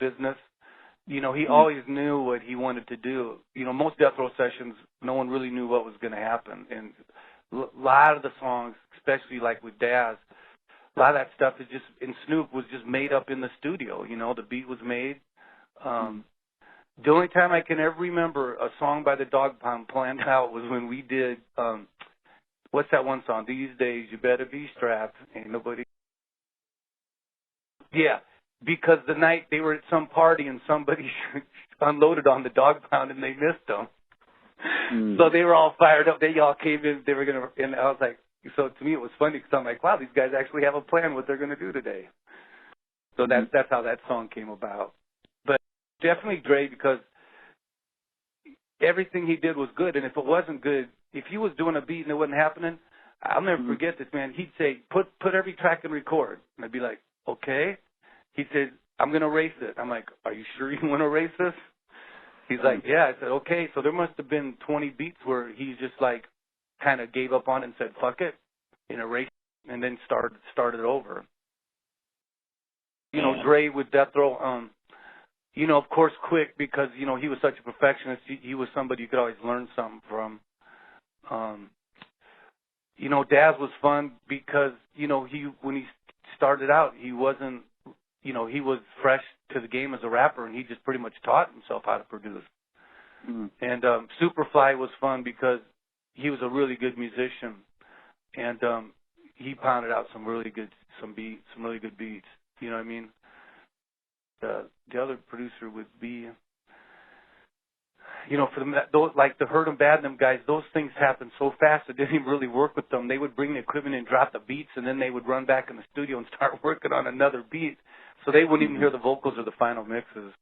business. You know, he always knew what he wanted to do. You know, most Death Row sessions, no one really knew what was going to happen. And a lot of the songs, especially like with Daz, a lot of that stuff is just, and Snoop was just made up in the studio. You know, the beat was made. The only time I can ever remember a song by the Dog Pound planned out was when we did, what's that one song? These Days You Better Be Strapped. Ain't nobody. Yeah, because the night they were at some party and somebody unloaded on the Dog Pound and they missed them. So they were all fired up. They all came in. They were going to, and I was like, so to me it was funny because I'm like, wow, these guys actually have a plan what they're going to do today. So that's how that song came about. But definitely Dre, because everything he did was good. And if it wasn't good, if he was doing a beat and it wasn't happening, I'll never forget this, man. He'd say, put every track and record. And I'd be like, okay. He said, I'm going to erase it. I'm like, are you sure you want to erase this? He's like, yeah. I said, okay. So there must have been 20 beats where he just like kind of gave up on it and said, fuck it, and erased it, and then started over. You know, Dre with Death Row, you know, of course, Quick, because, you know, he was such a perfectionist. He was somebody you could always learn something from. You know, Daz was fun because, you know, when he started out, he wasn't, you know, he was fresh to the game as a rapper, and he just pretty much taught himself how to produce. And Superfly was fun because he was a really good musician, and he pounded out some really good beats. You know what I mean? The other producer would be, you know, for those like the Hurt 'em Bad and them guys, those things happened so fast it didn't even really work with them. They would bring the equipment and drop the beats, and then they would run back in the studio and start working on another beat. So they wouldn't even hear the vocals or the final mixes.